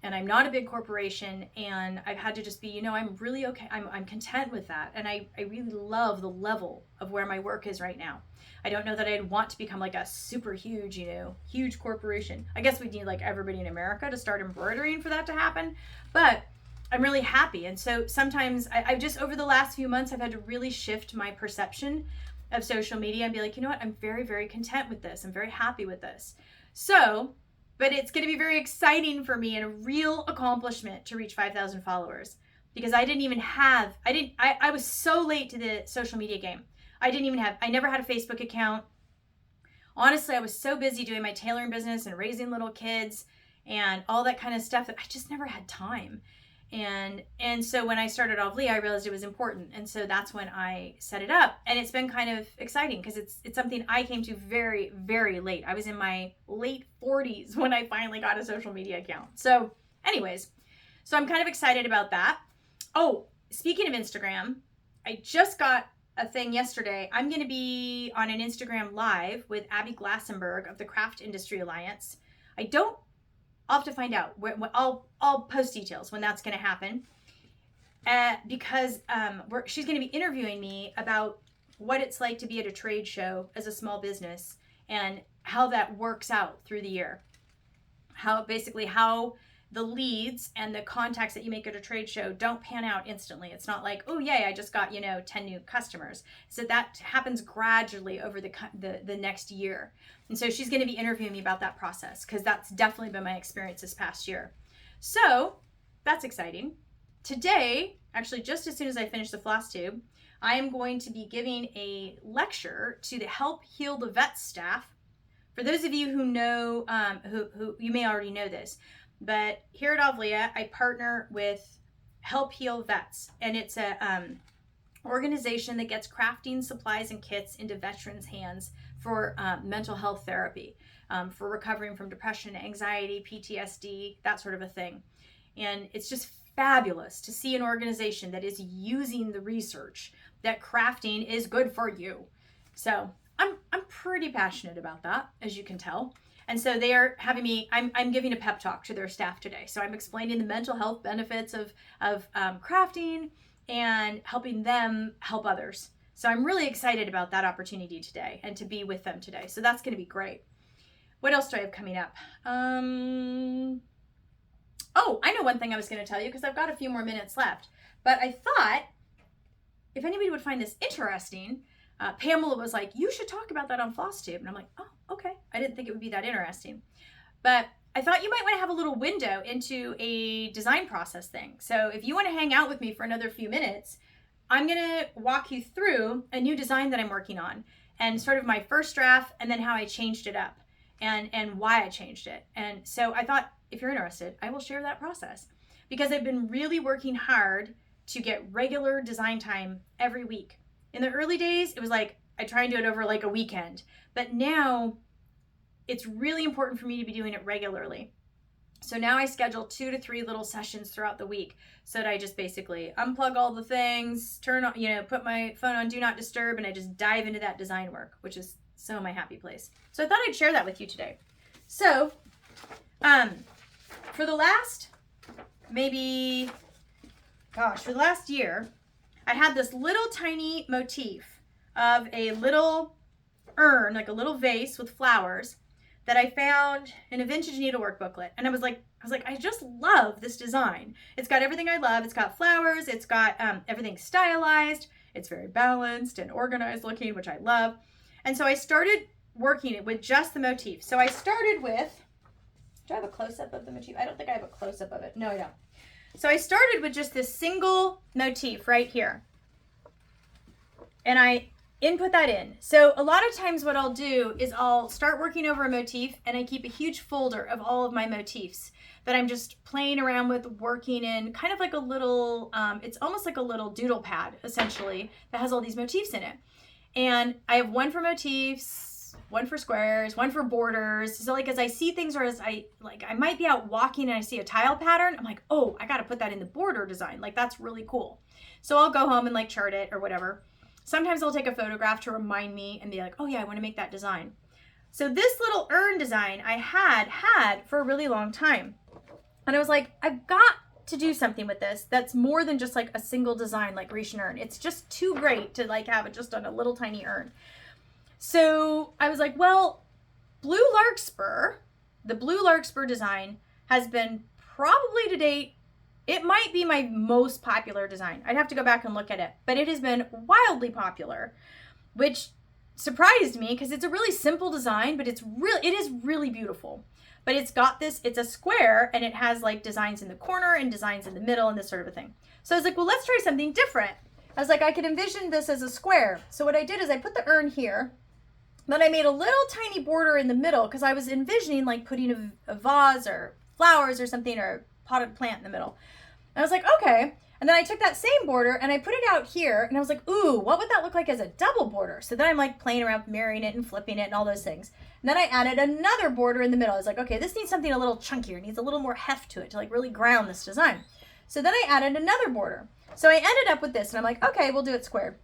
and I'm not a big corporation, and I've had to just be, I'm really okay. I'm content with that. And I really love the level of where my work is right now. I don't know that I'd want to become like a super huge, huge corporation. I guess we'd need like everybody in America to start embroidering for that to happen, but I'm really happy. And so sometimes I've just, over the last few months, I've had to really shift my perception of social media and be like, I'm very, very content with this. I'm very happy with this. So, but it's going to be very exciting for me and a real accomplishment to reach 5,000 followers, because I was so late to the social media game. I never had a Facebook account. Honestly, I was so busy doing my tailoring business and raising little kids and all that kind of stuff that I just never had time. And so when I started Avlea, I realized it was important. And so that's when I set it up. And it's been kind of exciting because it's something I came to very, very late. I was in my late 40s when I finally got a social media account. So anyways, so I'm kind of excited about that. Oh, speaking of Instagram, I just got a thing yesterday. I'm going to be on an Instagram live with Abby Glassenberg of the Craft Industry Alliance. I'll have to find out. I'll post details when that's going to happen, because she's going to be interviewing me about what it's like to be at a trade show as a small business and how that works out through the year. How the leads and the contacts that you make at a trade show don't pan out instantly. It's not like, oh yay, I just got 10 new customers. So that happens gradually over the next year. And so she's going to be interviewing me about that process, because that's definitely been my experience this past year. So that's exciting. Today, actually just as soon as I finish the FlossTube, I am going to be giving a lecture to the Help Heal the Vets staff. For those of you who know, who you may already know this, but here at Avlea, I partner with Help Heal Vets, and it's a organization that gets crafting supplies and kits into veterans' hands for mental health therapy, for recovering from depression, anxiety, PTSD, that sort of a thing. And it's just fabulous to see an organization that is using the research that crafting is good for you. So I'm pretty passionate about that, as you can tell. And so they are having me, I'm giving a pep talk to their staff today. So I'm explaining the mental health benefits of crafting and helping them help others. So I'm really excited about that opportunity today and to be with them today. So that's going to be great. What else do I have coming up? Oh, I know one thing I was going to tell you, because I've got a few more minutes left. But I thought if anybody would find this interesting, Pamela was like, you should talk about that on FlossTube. And I'm like, oh, okay. I didn't think it would be that interesting. But I thought you might want to have a little window into a design process thing. So if you want to hang out with me for another few minutes, I'm going to walk you through a new design that I'm working on, and sort of my first draft, and then how I changed it up and why I changed it. And so I thought, if you're interested, I will share that process, because I've been really working hard to get regular design time every week. In the early days, it was like I try and do it over like a weekend, but now it's really important for me to be doing it regularly. So now I schedule 2 to 3 little sessions throughout the week, so that I just basically unplug all the things, turn on, put my phone on do not disturb, and I just dive into that design work, which is so my happy place. So I thought I'd share that with you today. So, for the last year, I had this little tiny motif of a little urn, like a little vase with flowers, that I found in a vintage needlework booklet. And I was like, I just love this design. It's got everything I love. It's got flowers. It's got everything stylized. It's very balanced and organized looking, which I love. And so I started working it with just the motif. So I started with, do I have a close-up of the motif? I don't think I have a close-up of it. No, I don't. So I started with just this single motif right here. And I input that in. So a lot of times what I'll do is I'll start working over a motif, and I keep a huge folder of all of my motifs that I'm just playing around with, working in, kind of like a little, it's almost like a little doodle pad, essentially, that has all these motifs in it. And I have one for motifs, one for squares, one for borders. So like as I see things, or as I might be out walking and I see a tile pattern, I'm like, oh, I got to put that in the border design. Like that's really cool. So I'll go home and like chart it or whatever. Sometimes I'll take a photograph to remind me and be like, oh yeah, I want to make that design. So this little urn design I had for a really long time. And I was like, I've got to do something with this that's more than just like a single design like Grecian urn. It's just too great to like have it just on a little tiny urn. So I was like, well, blue larkspur, the blue larkspur design has been probably to date, it might be my most popular design. I'd have to go back and look at it, but it has been wildly popular, which surprised me because it's a really simple design, but it is really beautiful. But it's got this, it's a square, and it has like designs in the corner and designs in the middle and this sort of a thing. So I was like, well, let's try something different. I was like, I could envision this as a square. So what I did is I put the urn here, then I made a little tiny border in the middle because I was envisioning like putting a vase or flowers or something, or a potted plant in the middle. And I was like, okay. And then I took that same border and I put it out here and I was like, ooh, what would that look like as a double border? So then I'm like playing around with mirroring it and flipping it and all those things. And then I added another border in the middle. I was like, okay, this needs something a little chunkier. It needs a little more heft to it to like really ground this design. So then I added another border. So I ended up with this and I'm like, okay, we'll do it squared.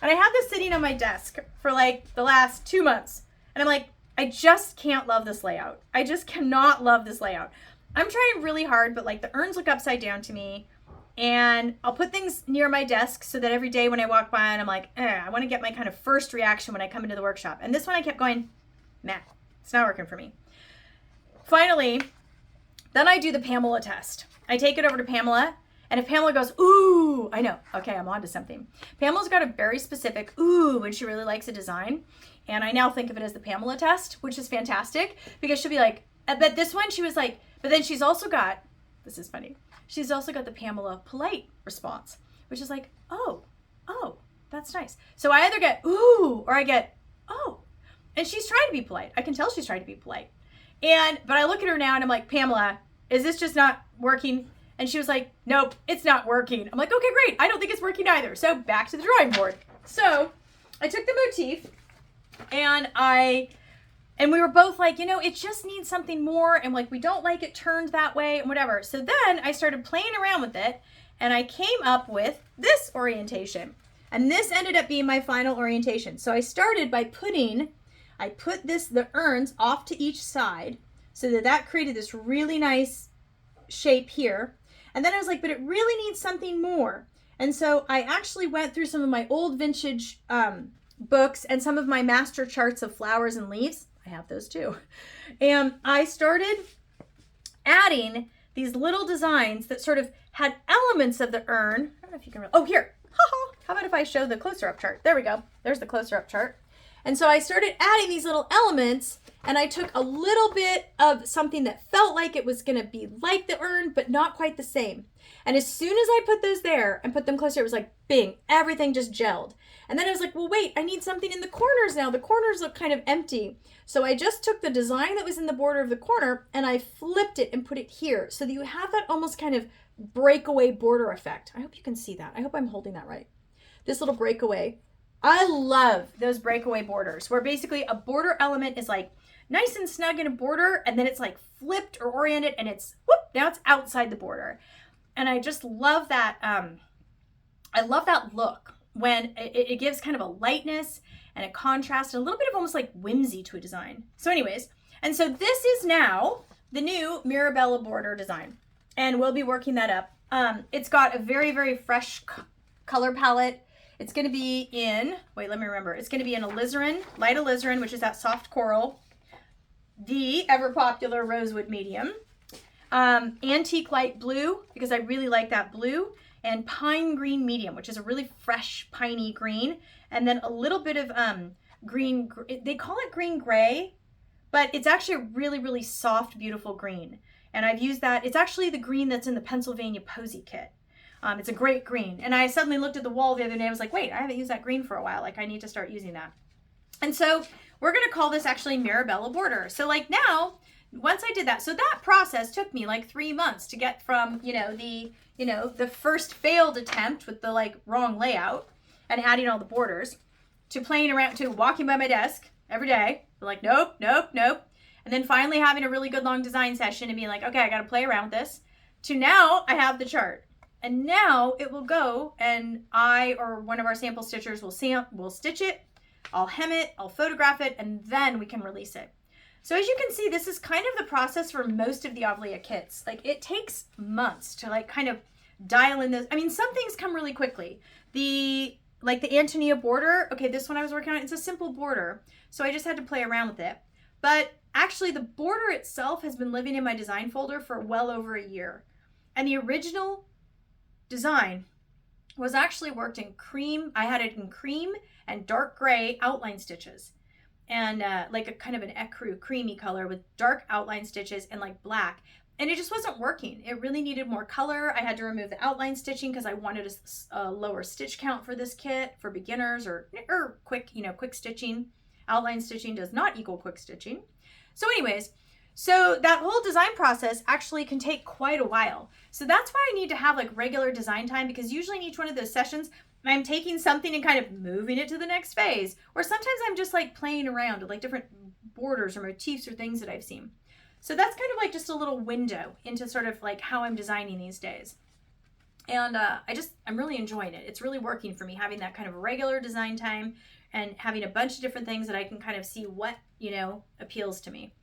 And I had this sitting on my desk for like the last 2 months. And I'm like, I just can't love this layout. I just cannot love this layout. I'm trying really hard, but like the urns look upside down to me. And I'll put things near my desk so that every day when I walk by and I'm like, I want to get my kind of first reaction when I come into the workshop. And this one I kept going, nah, it's not working for me. Finally, then I do the Pamela test. I take it over to Pamela, and if Pamela goes, ooh, I know, okay, I'm onto something. Pamela's got a very specific ooh when she really likes a design. And I now think of it as the Pamela test, which is fantastic because she'll be like, but this one she was like, but then she's also got, this is funny. She's also got the Pamela polite response, which is like, oh, that's nice. So I either get, ooh, or I get, oh. And she's trying to be polite. I can tell she's trying to be polite. But I look at her now and I'm like, Pamela, is this just not working? And she was like, nope, it's not working. I'm like, okay, great. I don't think it's working either. So back to the drawing board. So I took the motif and we were both like, it just needs something more. And like, we don't like it turned that way and whatever. So then I started playing around with it and I came up with this orientation. And this ended up being my final orientation. So I started by I put the urns off to each side so that created this really nice shape here. And then I was like, but it really needs something more. And so I actually went through some of my old vintage books and some of my master charts of flowers and leaves. I have those too. And I started adding these little designs that sort of had elements of the urn. I don't know if you can, oh, here. How about if I show the closer up chart? There we go. There's the closer up chart. And so I started adding these little elements and I took a little bit of something that felt like it was going to be like the urn, but not quite the same. And as soon as I put those there and put them closer, it was like, bing, everything just gelled. And then I was like, well, wait, I need something in the corners now. The corners look kind of empty. So I just took the design that was in the border of the corner and I flipped it and put it here so that you have that almost kind of breakaway border effect. I hope you can see that. I hope I'm holding that right. This little breakaway. I love those breakaway borders where basically a border element is like nice and snug in a border and then it's like flipped or oriented and it's, whoop, now it's outside the border. And I just love that. I love that look when it gives kind of a lightness and a contrast and a little bit of almost like whimsy to a design. So anyways, and so this is now the new Mirabella Border design and we'll be working that up. It's got a very, very fresh color palette. It's going to be in, wait, let me remember. It's going to be in alizarin, light alizarin, which is that soft coral, the ever popular rosewood medium, antique light blue, because I really like that blue, and pine green medium, which is a really fresh piney green, and then a little bit of green, they call it green gray, but it's actually a really, really soft, beautiful green. And I've used that. It's actually the green that's in the Pennsylvania Posy kit. It's a great green. And I suddenly looked at the wall the other day. I was like, wait, I haven't used that green for a while. Like I need to start using that. And so we're going to call this actually Mirabella Border. So like now, once I did that, so that process took me like 3 months to get from, the first failed attempt with the like wrong layout and adding all the borders to playing around, to walking by my desk every day. Like, nope. And then finally having a really good long design session and being like, okay, I got to play around with this, to now I have the chart. And now it will go and I or one of our sample stitchers will stitch it, I'll hem it, I'll photograph it, and then we can release it. So as you can see, this is kind of the process for most of the Avlea kits. Like it takes months to like kind of dial in this. I mean, some things come really quickly. The Antonia border, okay, this one I was working on, it's a simple border. So I just had to play around with it. But actually the border itself has been living in my design folder for well over a year. And the original design was actually worked in cream. I had it in cream and dark gray outline stitches and like a kind of an ecru creamy color with dark outline stitches and like black. And it just wasn't working. It really needed more color. I had to remove the outline stitching because I wanted a lower stitch count for this kit for beginners or quick stitching. Outline stitching does not equal quick stitching. So anyways, So that whole design process actually can take quite a while. So that's why I need to have like regular design time, because usually in each one of those sessions, I'm taking something and kind of moving it to the next phase. Or sometimes I'm just like playing around with like different borders or motifs or things that I've seen. So that's kind of like just a little window into sort of like how I'm designing these days. And I'm really enjoying it. It's really working for me, having that kind of regular design time and having a bunch of different things that I can kind of see what, appeals to me.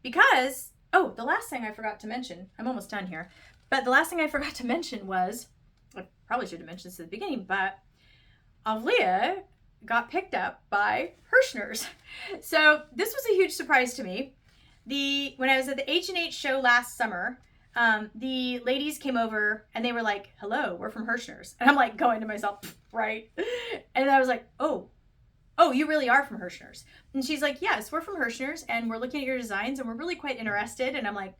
Because, the last thing I forgot to mention, I'm almost done here, but the last thing I forgot to mention was, I probably should have mentioned this at the beginning, but Avlea got picked up by Hirschner's. So this was a huge surprise to me. When I was at the H&H show last summer, the ladies came over and they were like, hello, we're from Hirschner's. And I'm like going to myself, right? And I was like, oh, you really are from Hirschner's. And she's like, yes, we're from Hirschner's and we're looking at your designs and we're really quite interested. And I'm like,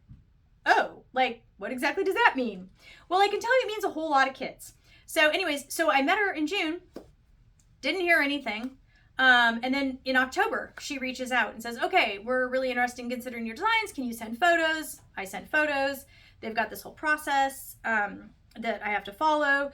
oh, like, what exactly does that mean? Well, I can tell you it means a whole lot of kids. So anyways, so I met her in June, didn't hear anything. And then in October, she reaches out and says, okay, we're really interested in considering your designs. Can you send photos? I sent photos. They've got this whole process that I have to follow.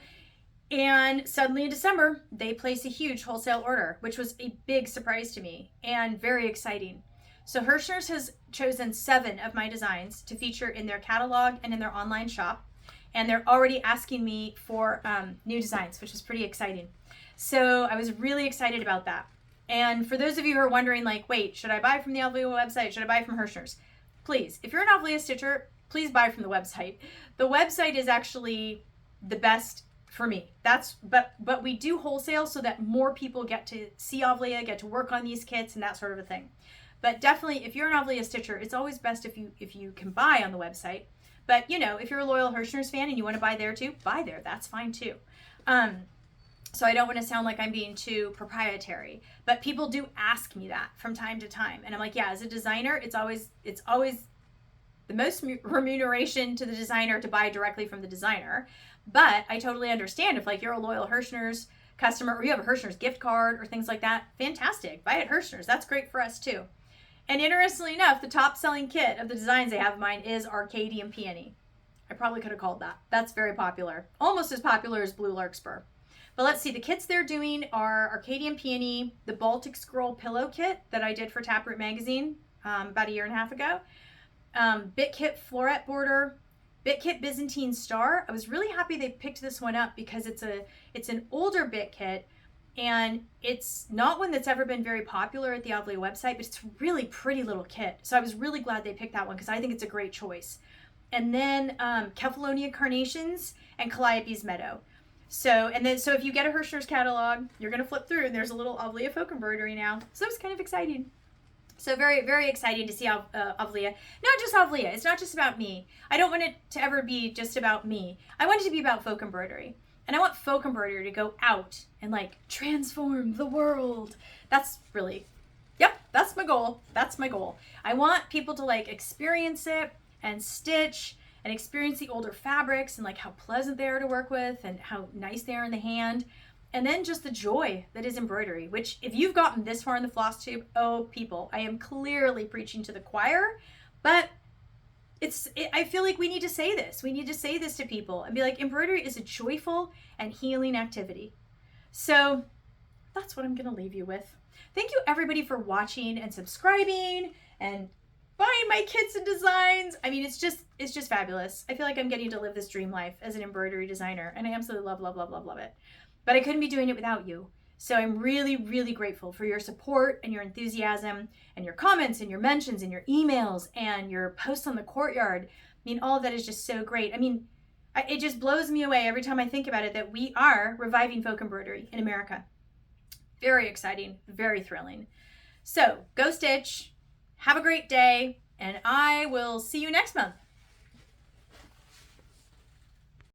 And suddenly in December, they place a huge wholesale order, which was a big surprise to me and very exciting. So Hirschner's has chosen 7 of my designs to feature in their catalog and in their online shop. And they're already asking me for new designs, which is pretty exciting. So I was really excited about that. And for those of you who are wondering, like, wait, should I buy from the Avlea website? Should I buy from Hirschner's? Please, if you're an Avlea stitcher, please buy from the website. The website is actually the best for me. But we do wholesale so that more people get to see Avlea, get to work on these kits and that sort of a thing. But definitely, if you're an Avlea stitcher, it's always best if you can buy on the website. But if you're a loyal Hirschner's fan and you want to buy there too, buy there. That's fine too. So I don't want to sound like I'm being too proprietary, but people do ask me that from time to time. And I'm like, yeah, as a designer, it's always the most remuneration to the designer to buy directly from the designer. But I totally understand if like you're a loyal Hirschner's customer or you have a Hirschner's gift card or things like that, fantastic. Buy at Hirschner's. That's great for us too. And interestingly enough, the top selling kit of the designs I have in mind is Arcadian Peony. I probably could have called that. That's very popular. Almost as popular as Blue Larkspur. But let's see, the kits they're doing are Arcadian Peony, the Baltic Scroll Pillow Kit that I did for Taproot Magazine about 1.5 years ago, Bit Kit Floret Border, Bit Kit Byzantine Star. I was really happy they picked this one up because it's an older bit kit and it's not one that's ever been very popular at the Avlea website, but it's a really pretty little kit. So I was really glad they picked that one because I think it's a great choice. And then Kefalonia Carnations and Calliope's Meadow. So if you get a Hirschner's catalog, you're going to flip through and there's a little Avlea Folk Embroidery now. So it's kind of exciting. So very, very exciting to see Avlea. Not just Avlea. It's not just about me. I don't want it to ever be just about me. I want it to be about folk embroidery. And I want folk embroidery to go out and like transform the world. That's my goal. That's my goal. I want people to like experience it and stitch and experience the older fabrics and like how pleasant they are to work with and how nice they are in the hand. And then just the joy that is embroidery, which if you've gotten this far in the FlossTube, oh people, I am clearly preaching to the choir, but I feel like we need to say this. We need to say this to people and be like, embroidery is a joyful and healing activity. So that's what I'm going to leave you with. Thank you everybody for watching and subscribing and buying my kits and designs. I mean, it's just fabulous. I feel like I'm getting to live this dream life as an embroidery designer and I absolutely love, love, love, love, love it. But I couldn't be doing it without you. So I'm really, really grateful for your support and your enthusiasm and your comments and your mentions and your emails and your posts on the courtyard. I mean, all of that is just so great. I mean, it just blows me away every time I think about it that we are reviving folk embroidery in America. Very exciting, very thrilling. So go stitch, have a great day, and I will see you next month.